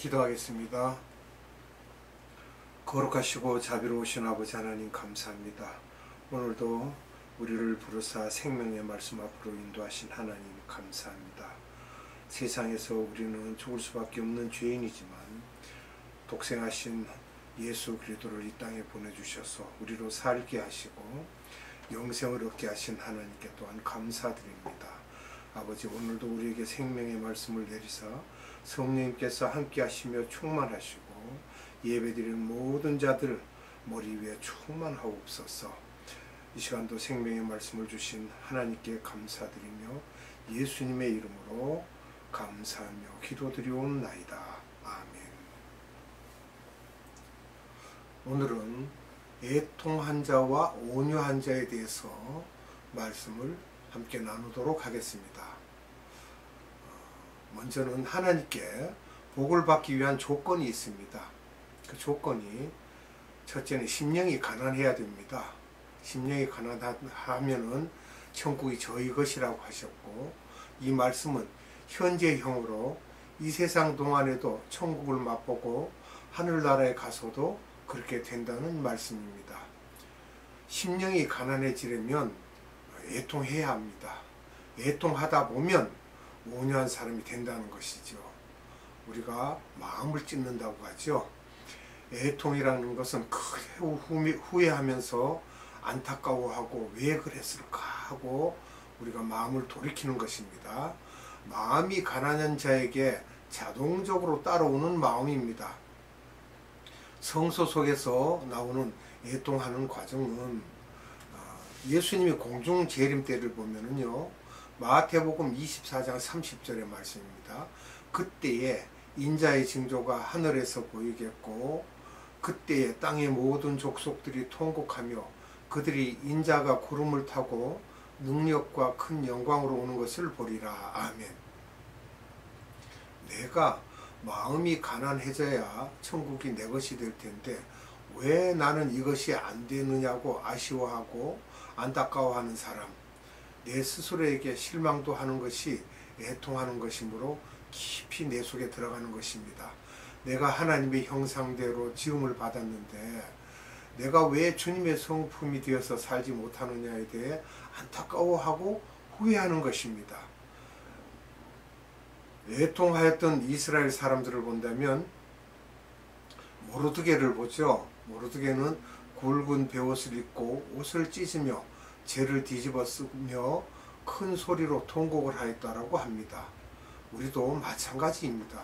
기도하겠습니다. 거룩하시고 자비로우신 아버지 하나님 감사합니다. 오늘도 우리를 부르사 생명의 말씀 앞으로 인도하신 하나님 감사합니다. 세상에서 우리는 죽을 수밖에 없는 죄인이지만 독생하신 예수 그리스도를 이 땅에 보내주셔서 우리로 살게 하시고 영생을 얻게 하신 하나님께 또한 감사드립니다. 아버지, 오늘도 우리에게 생명의 말씀을 내리사 성령님께서 함께 하시며 충만하시고 예배드리는 모든 자들 머리 위에 충만하옵소서. 이 시간도 생명의 말씀을 주신 하나님께 감사드리며 예수님의 이름으로 감사하며 기도드리옵나이다. 아멘. 오늘은 애통한 자와 온유한 자에 대해서 말씀을 함께 나누도록 하겠습니다. 먼저는 하나님께 복을 받기 위한 조건이 있습니다. 그 조건이 첫째는 심령이 가난해야 됩니다. 심령이 가난하면은 천국이 저희 것이라고 하셨고, 이 말씀은 현재형으로 이 세상 동안에도 천국을 맛보고 하늘나라에 가서도 그렇게 된다는 말씀입니다. 심령이 가난해지려면 애통해야 합니다. 애통하다 보면 온유한 사람이 된다는 것이죠. 우리가 마음을 찢는다고 하죠. 애통이라는 것은 크게 후회하면서 안타까워하고 왜 그랬을까 하고 우리가 마음을 돌이키는 것입니다. 마음이 가난한 자에게 자동적으로 따라오는 마음입니다. 성서 속에서 나오는 애통하는 과정은 예수님이 공중 재림 때를 보면은요, 마태복음 24장 30절의 말씀입니다. 그때에 인자의 징조가 하늘에서 보이겠고 그때에 땅의 모든 족속들이 통곡하며 그들이 인자가 구름을 타고 능력과 큰 영광으로 오는 것을 보리라. 아멘. 내가 마음이 가난해져야 천국이 내 것이 될 텐데 왜 나는 이것이 안 되느냐고 아쉬워하고 안타까워하는 사람, 내 스스로에게 실망도 하는 것이 애통하는 것이므로 깊이 내 속에 들어가는 것입니다. 내가 하나님의 형상대로 지음을 받았는데 내가 왜 주님의 성품이 되어서 살지 못하느냐에 대해 안타까워하고 후회하는 것입니다. 애통하였던 이스라엘 사람들을 본다면 모르드게를 보죠. 모르드게는 굵은 베옷을 입고 옷을 찢으며 재를 뒤집어 쓰며 큰 소리로 통곡을 하였다라고 합니다. 우리도 마찬가지입니다.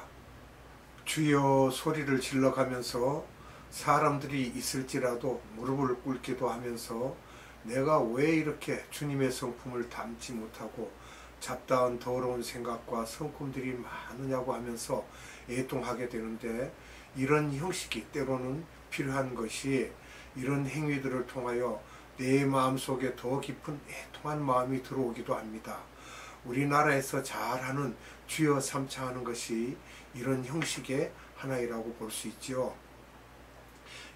주여 소리를 질러가면서 사람들이 있을지라도 무릎을 꿇기도 하면서 내가 왜 이렇게 주님의 성품을 담지 못하고 잡다한 더러운 생각과 성품들이 많으냐고 하면서 애통하게 되는데, 이런 형식이 때로는 필요한 것이, 이런 행위들을 통하여 내 마음속에 더 깊은 애통한 마음이 들어오기도 합니다. 우리나라에서 잘하는 주여 삼창하는 것이 이런 형식의 하나이라고 볼 수 있지요.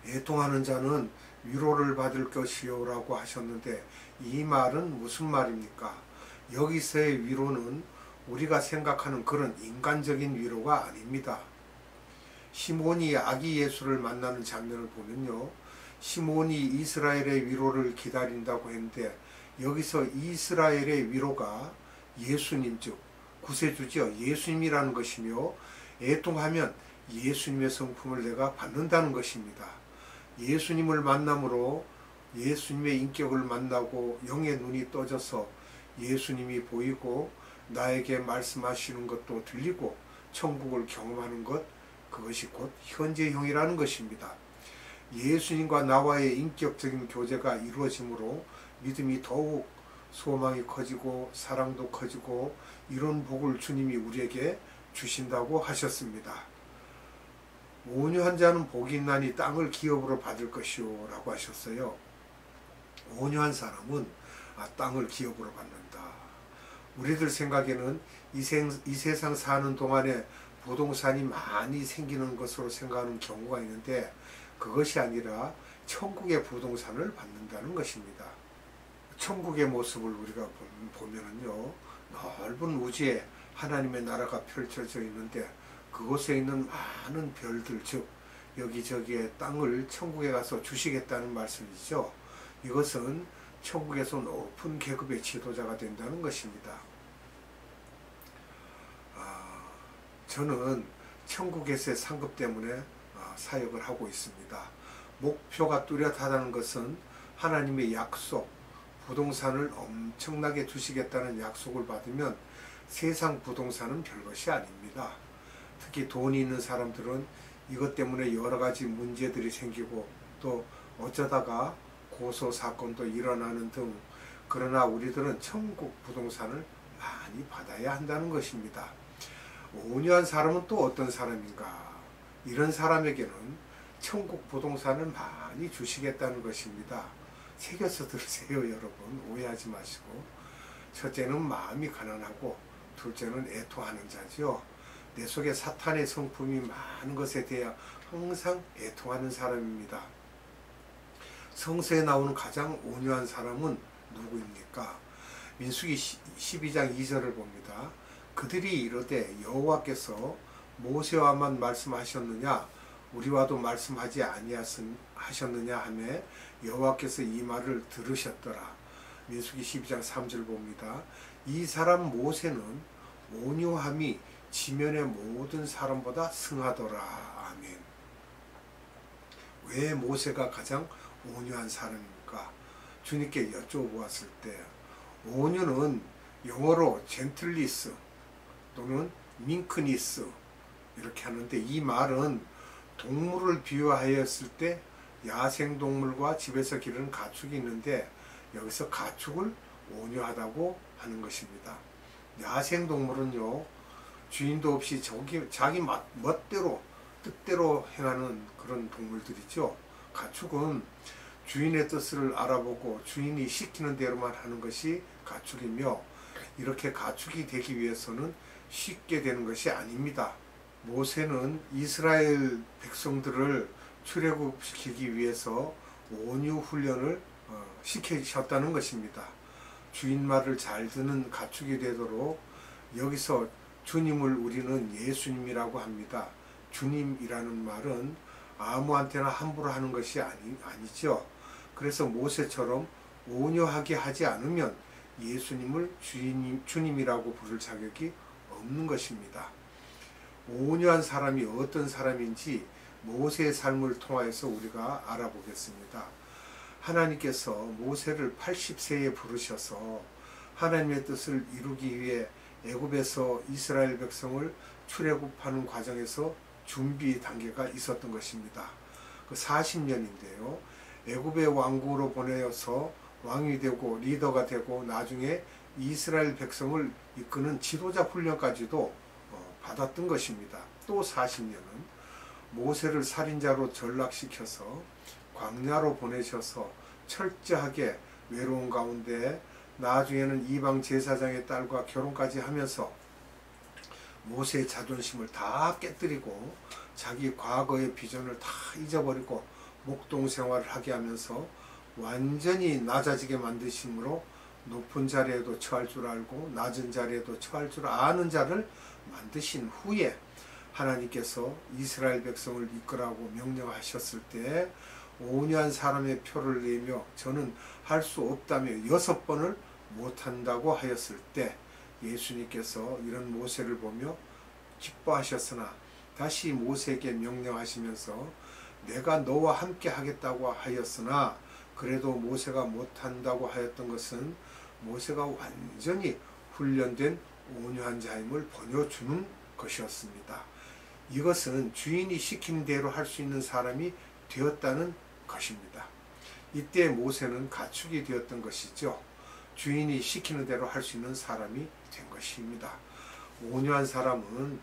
애통하는 자는 위로를 받을 것이요 라고 하셨는데, 이 말은 무슨 말입니까? 여기서의 위로는 우리가 생각하는 그런 인간적인 위로가 아닙니다. 시몬이 아기 예수를 만나는 장면을 보면요, 시몬이 이스라엘의 위로를 기다린다고 했는데 여기서 이스라엘의 위로가 예수님, 즉 구세주죠. 예수님이라는 것이며, 애통하면 예수님의 성품을 내가 받는다는 것입니다. 예수님을 만남으로 예수님의 인격을 만나고 영의 눈이 떠져서 예수님이 보이고 나에게 말씀하시는 것도 들리고 천국을 경험하는 것, 그것이 곧 현재형이라는 것입니다. 예수님과 나와의 인격적인 교제가 이루어지므로 믿음이 더욱 소망이 커지고 사랑도 커지고 이런 복을 주님이 우리에게 주신다고 하셨습니다. 온유한 자는 복이 있나니 땅을 기업으로 받을 것이요 라고 하셨어요. 온유한 사람은 땅을 기업으로 받는다. 우리들 생각에는 이 세상 사는 동안에 부동산이 많이 생기는 것으로 생각하는 경우가 있는데, 그것이 아니라 천국의 부동산을 받는다는 것입니다. 천국의 모습을 우리가 보면은요, 넓은 우주에 하나님의 나라가 펼쳐져 있는데 그곳에 있는 많은 별들, 즉 여기저기의 땅을 천국에 가서 주시겠다는 말씀이죠. 이것은 천국에서 높은 계급의 지도자가 된다는 것입니다. 저는 천국에서의 상급 때문에 사역을 하고 있습니다. 목표가 뚜렷하다는 것은 하나님의 약속, 부동산을 엄청나게 주시겠다는 약속을 받으면 세상 부동산은 별것이 아닙니다. 특히 돈이 있는 사람들은 이것 때문에 여러 가지 문제들이 생기고 또 어쩌다가 고소 사건도 일어나는 등, 그러나 우리들은 천국 부동산을 많이 받아야 한다는 것입니다. 온유한 사람은 또 어떤 사람인가? 이런 사람에게는 천국 부동산을 많이 주시겠다는 것입니다. 새겨서 들으세요, 여러분. 오해하지 마시고. 첫째는 마음이 가난하고 둘째는 애통하는 자죠. 내 속에 사탄의 성품이 많은 것에 대해 항상 애통하는 사람입니다. 성서에 나오는 가장 온유한 사람은 누구입니까? 민수기 12장 2절을 봅니다. 그들이 이르되 여호와께서 모세와만 말씀하셨느냐 우리와도 말씀하지 아니하셨느냐 하며 여호와께서 이 말을 들으셨더라. 민수기 12장 3절 봅니다. 이 사람 모세는 온유함이 지면의 모든 사람보다 승하더라. 아멘. 왜 모세가 가장 온유한 사람입니까? 주님께 여쭤보았을 때 온유는 영어로 젠틀리스 또는 밍크니스 이렇게 하는데, 이 말은 동물을 비유하였을 때 야생동물과 집에서 기르는 가축이 있는데 여기서 가축을 온유하다고 하는 것입니다. 야생동물은요, 주인도 없이 자기 멋대로 뜻대로 행하는 그런 동물들이죠. 가축은 주인의 뜻을 알아보고 주인이 시키는 대로만 하는 것이 가축이며, 이렇게 가축이 되기 위해서는 쉽게 되는 것이 아닙니다. 모세는 이스라엘 백성들을 출애굽시키기 위해서 온유 훈련을 시키셨다는 것입니다. 주인 말을 잘 듣는 가축이 되도록, 여기서 주님을 우리는 예수님이라고 합니다. 주님이라는 말은 아무한테나 함부로 하는 것이 아니죠. 그래서 모세처럼 온유하게 하지 않으면 예수님을 주님이라고 부를 자격이 없는 것입니다. 온유한 사람이 어떤 사람인지 모세의 삶을 통하여서 우리가 알아보겠습니다. 하나님께서 모세를 80세에 부르셔서 하나님의 뜻을 이루기 위해 애굽에서 이스라엘 백성을 출애굽하는 과정에서 준비 단계가 있었던 것입니다. 그 40년인데요. 애굽의 왕국으로 보내어서 왕이 되고 리더가 되고 나중에 이스라엘 백성을 이끄는 지도자 훈련까지도 받았던 것입니다. 또 40년은 모세를 살인자로 전락시켜서 광야로 보내셔서 철저하게 외로운 가운데 나중에는 이방 제사장의 딸과 결혼까지 하면서 모세의 자존심을 다 깨뜨리고 자기 과거의 비전을 다 잊어버리고 목동 생활을 하게 하면서 완전히 낮아지게 만드심으로 높은 자리에도 처할 줄 알고 낮은 자리에도 처할 줄 아는 자를 만드신 후에 하나님께서 이스라엘 백성을 이끌라고 명령하셨을 때 온유한 사람의 표를 내며 저는 할 수 없다며 6번을 못한다고 하였을 때 예수님께서 이런 모세를 보며 기뻐하셨으나 다시 모세에게 명령하시면서 내가 너와 함께 하겠다고 하였으나 그래도 모세가 못한다고 하였던 것은 모세가 완전히 훈련된 온유한 자임을 보여주는 것이었습니다. 이것은 주인이 시킨 대로 할 수 있는 사람이 되었다는 것입니다. 이때 모세는 가축이 되었던 것이죠. 주인이 시키는 대로 할 수 있는 사람이 된 것입니다. 온유한 사람은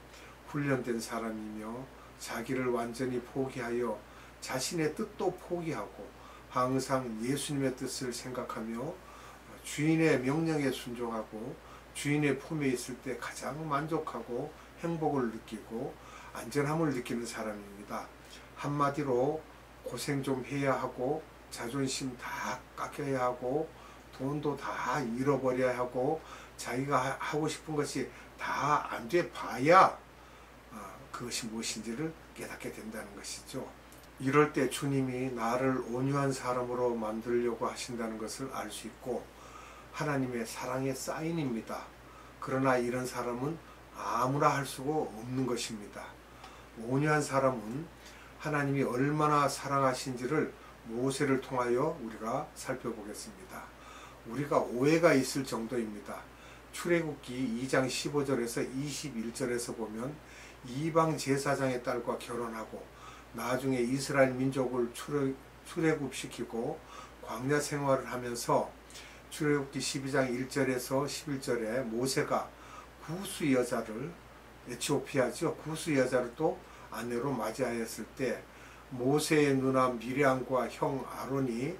훈련된 사람이며 자기를 완전히 포기하여 자신의 뜻도 포기하고 항상 예수님의 뜻을 생각하며 주인의 명령에 순종하고 주인의 품에 있을 때 가장 만족하고 행복을 느끼고 안전함을 느끼는 사람입니다. 한마디로 고생 좀 해야 하고 자존심 다 깎여야 하고 돈도 다 잃어버려야 하고 자기가 하고 싶은 것이 다 안 돼 봐야 그 그것이 무엇인지를 깨닫게 된다는 것이죠. 이럴 때 주님이 나를 온유한 사람으로 만들려고 하신다는 것을 알 수 있고 하나님의 사랑의 사인입니다. 그러나 이런 사람은 아무나 할 수가 없는 것입니다. 온유한 사람은 하나님이 얼마나 사랑하신지를 모세를 통하여 우리가 살펴보겠습니다. 우리가 오해가 있을 정도입니다. 출애굽기 2장 15절에서 21절에서 보면 이방 제사장의 딸과 결혼하고 나중에 이스라엘 민족을 출애굽시키고 광야 생활을 하면서 출애굽기 12장 1절에서 11절에 모세가 구스 여자를 에티오피아죠. 구스 여자를 또 아내로 맞이하였을 때 모세의 누나 미리암과 형 아론이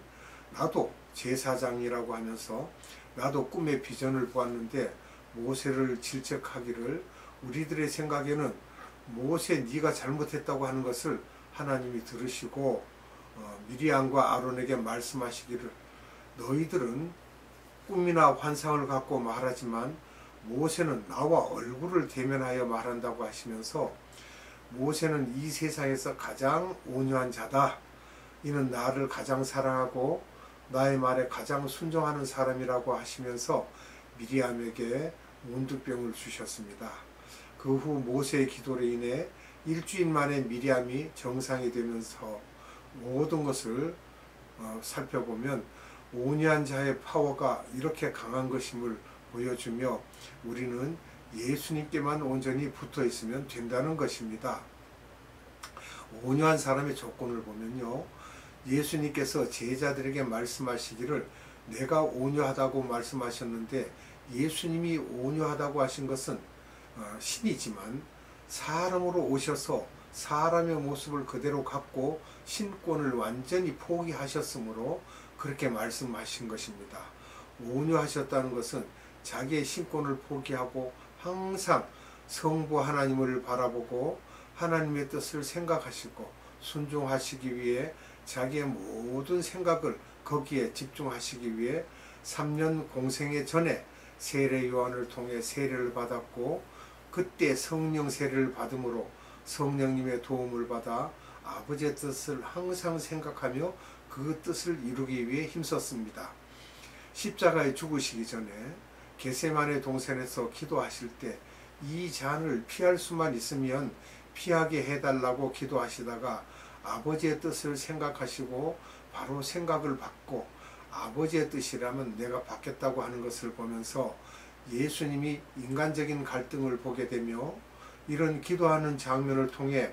나도 제사장이라고 하면서 나도 꿈의 비전을 보았는데 모세를 질책하기를 우리들의 생각에는 모세 네가 잘못했다고 하는 것을 하나님이 들으시고 미리암과 아론에게 말씀하시기를 너희들은 꿈이나 환상을 갖고 말하지만 모세는 나와 얼굴을 대면하여 말한다고 하시면서 모세는 이 세상에서 가장 온유한 자다. 이는 나를 가장 사랑하고 나의 말에 가장 순종하는 사람이라고 하시면서 미리암에게 문득병을 주셨습니다. 그 후 모세의 기도로 인해 일주일 만에 미리암이 정상이 되면서 모든 것을 살펴보면 온유한 자의 파워가 이렇게 강한 것임을 보여주며 우리는 예수님께만 온전히 붙어 있으면 된다는 것입니다. 온유한 사람의 조건을 보면요. 예수님께서 제자들에게 말씀하시기를 내가 온유하다고 말씀하셨는데 예수님이 온유하다고 하신 것은 신이지만 사람으로 오셔서 사람의 모습을 그대로 갖고 신권을 완전히 포기하셨으므로 그렇게 말씀하신 것입니다. 온유하셨다는 것은 자기의 신권을 포기하고 항상 성부 하나님을 바라보고 하나님의 뜻을 생각하시고 순종하시기 위해 자기의 모든 생각을 거기에 집중하시기 위해 3년 공생의 전에 세례 요한을 통해 세례를 받았고 그때 성령 세례를 받음으로 성령님의 도움을 받아 아버지의 뜻을 항상 생각하며 그 뜻을 이루기 위해 힘썼습니다. 십자가에 죽으시기 전에 겟세마네 동산에서 기도하실 때 이 잔을 피할 수만 있으면 피하게 해달라고 기도하시다가 아버지의 뜻을 생각하시고 바로 생각을 받고 아버지의 뜻이라면 내가 받겠다고 하는 것을 보면서 예수님이 인간적인 갈등을 보게 되며 이런 기도하는 장면을 통해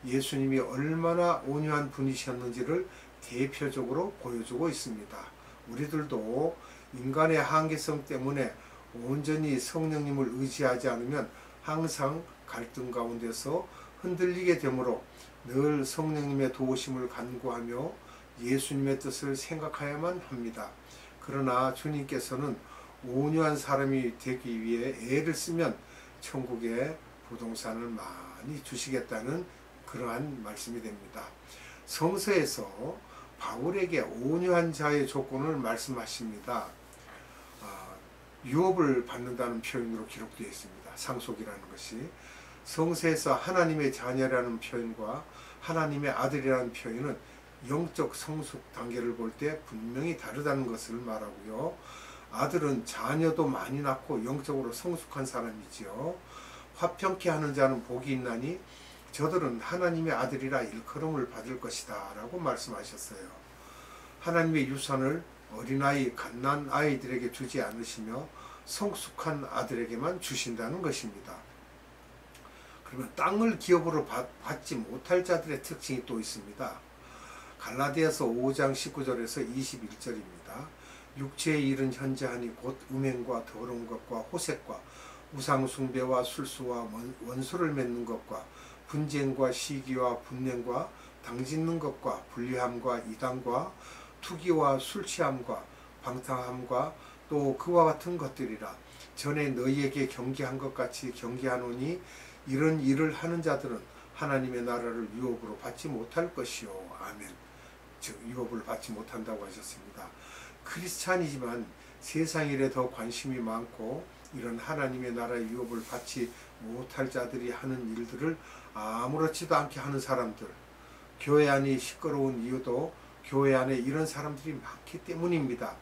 예수님이 얼마나 온유한 분이셨는지를 대표적으로 보여주고 있습니다. 우리들도 인간의 한계성 때문에 온전히 성령님을 의지하지 않으면 항상 갈등 가운데서 흔들리게 되므로 늘 성령님의 도우심을 간구하며 예수님의 뜻을 생각해야만 합니다. 그러나 주님께서는 온유한 사람이 되기 위해 애를 쓰면 천국에 부동산을 많이 주시겠다는 그러한 말씀이 됩니다. 성서에서 바울에게 온유한 자의 조건을 말씀하십니다. 유업을 받는다는 표현으로 기록되어 있습니다. 상속이라는 것이 성서에서 하나님의 자녀라는 표현과 하나님의 아들이라는 표현은 영적 성숙 단계를 볼 때 분명히 다르다는 것을 말하고요. 아들은 자녀도 많이 낳고 영적으로 성숙한 사람이지요. 화평케 하는 자는 복이 있나니 저들은 하나님의 아들이라 일컬음을 받을 것이다 라고 말씀하셨어요. 하나님의 유산을 어린아이, 갓난 아이들에게 주지 않으시며 성숙한 아들에게만 주신다는 것입니다. 그러면 땅을 기업으로 받지 못할 자들의 특징이 또 있습니다. 갈라디아서 5장 19절에서 21절입니다. 육체의 일은 현재하니 곧 음행과 더러운 것과 호색과 우상숭배와 술수와 원수를 맺는 것과 분쟁과 시기와 분냉과 당짓는 것과 불리함과 이단과 투기와 술취함과 방탕함과 또 그와 같은 것들이라. 전에 너희에게 경계한 것 같이 경계하노니 이런 일을 하는 자들은 하나님의 나라를 유업으로 받지 못할 것이요. 아멘. 즉 유업을 받지 못한다고 하셨습니다. 크리스찬이지만 세상 일에 더 관심이 많고 이런 하나님의 나라의 유업을 받지 못할 자들이 하는 일들을 아무렇지도 않게 하는 사람들, 교회 안이 시끄러운 이유도 교회 안에 이런 사람들이 많기 때문입니다.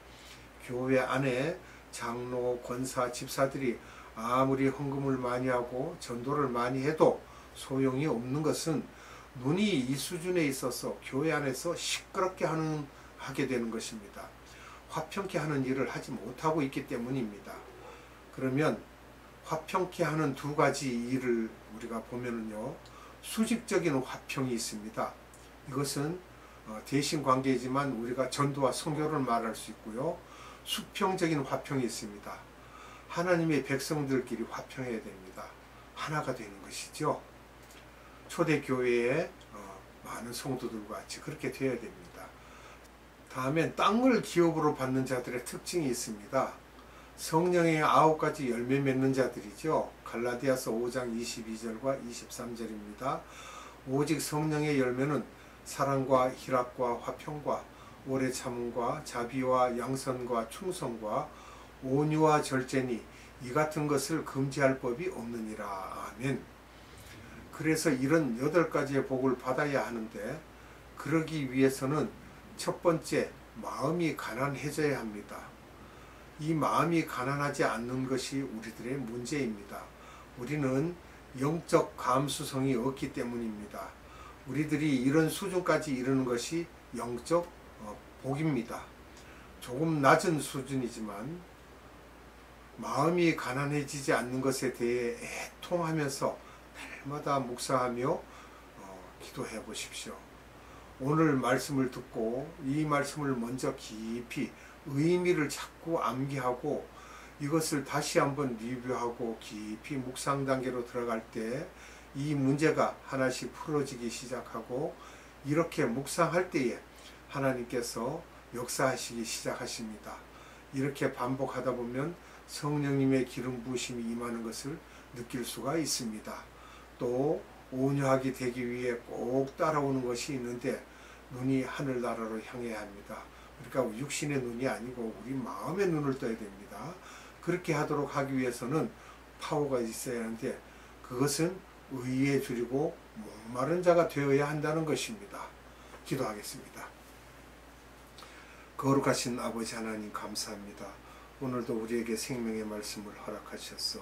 교회 안에 장로, 권사, 집사들이 아무리 헌금을 많이 하고 전도를 많이 해도 소용이 없는 것은 눈이 이 수준에 있어서 교회 안에서 시끄럽게 하게 되는 것입니다. 화평케 하는 일을 하지 못하고 있기 때문입니다. 그러면 화평케 하는 두 가지 일을 우리가 보면은요, 수직적인 화평이 있습니다. 이것은 대신 관계이지만 우리가 전도와 선교를 말할 수 있고요. 수평적인 화평이 있습니다. 하나님의 백성들끼리 화평해야 됩니다. 하나가 되는 것이죠. 초대교회의 많은 성도들과 같이 그렇게 되어야 됩니다. 다음엔 땅을 기업으로 받는 자들의 특징이 있습니다. 성령의 9가지 열매 맺는 자들이죠. 갈라디아서 5장 22절과 23절입니다. 오직 성령의 열매는 사랑과 희락과 화평과 오래 참음과 자비와 양선과 충성과 온유와 절제니 이 같은 것을 금지할 법이 없느니라. 아멘. 그래서 이런 8가지의 복을 받아야 하는데, 그러기 위해서는 첫 번째, 마음이 가난해져야 합니다. 이 마음이 가난하지 않는 것이 우리들의 문제입니다. 우리는 영적 감수성이 없기 때문입니다. 우리들이 이런 수준까지 이르는 것이 영적 복입니다. 조금 낮은 수준이지만 마음이 가난해지지 않는 것에 대해 애통하면서 날마다 묵상하며 기도해 보십시오. 오늘 말씀을 듣고 이 말씀을 먼저 깊이 의미를 자꾸 암기하고 이것을 다시 한번 리뷰하고 깊이 묵상 단계로 들어갈 때 이 문제가 하나씩 풀어지기 시작하고, 이렇게 묵상할 때에 하나님께서 역사하시기 시작하십니다. 이렇게 반복하다 보면 성령님의 기름 부으심이 임하는 것을 느낄 수가 있습니다. 또 온유하게 되기 위해 꼭 따라오는 것이 있는데, 눈이 하늘나라로 향해야 합니다. 그러니까 육신의 눈이 아니고 우리 마음의 눈을 떠야 됩니다. 그렇게 하도록 하기 위해서는 파워가 있어야 하는데, 그것은 의에 줄이고 목마른 자가 되어야 한다는 것입니다. 기도하겠습니다. 거룩하신 아버지 하나님, 감사합니다. 오늘도 우리에게 생명의 말씀을 허락하셔서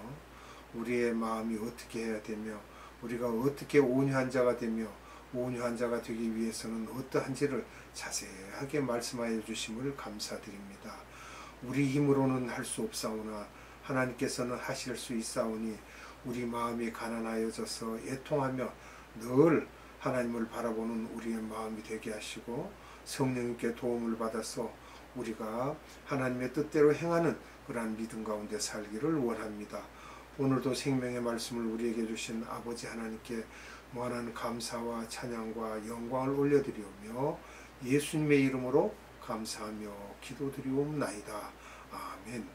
우리의 마음이 어떻게 해야 되며 우리가 어떻게 온유한 자가 되며 온유한 자가 되기 위해서는 어떠한지를 자세하게 말씀하여 주심을 감사드립니다. 우리 힘으로는 할 수 없사오나 하나님께서는 하실 수 있사오니 우리 마음이 가난하여져서 애통하며 늘 하나님을 바라보는 우리의 마음이 되게 하시고, 성령님께 도움을 받아서 우리가 하나님의 뜻대로 행하는 그러한 믿음 가운데 살기를 원합니다. 오늘도 생명의 말씀을 우리에게 주신 아버지 하나님께 무한한 감사와 찬양과 영광을 올려드리오며 예수님의 이름으로 감사하며 기도드리옵나이다. 아멘.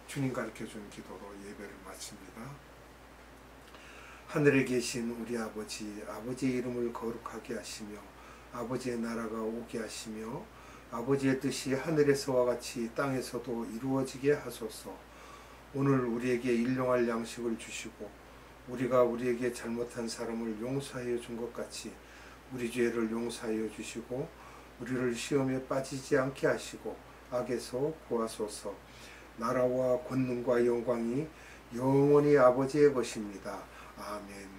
주님 가르쳐준 기도로 예배를 마칩니다. 하늘에 계신 우리 아버지, 아버지의 이름을 거룩하게 하시며 아버지의 나라가 오게 하시며 아버지의 뜻이 하늘에서와 같이 땅에서도 이루어지게 하소서. 오늘 우리에게 일용할 양식을 주시고 우리가 우리에게 잘못한 사람을 용서하여 준 것 같이 우리 죄를 용서하여 주시고 우리를 시험에 빠지지 않게 하시고 악에서 구하소서. 나라와 권능과 영광이 영원히 아버지의 것입니다. 아멘.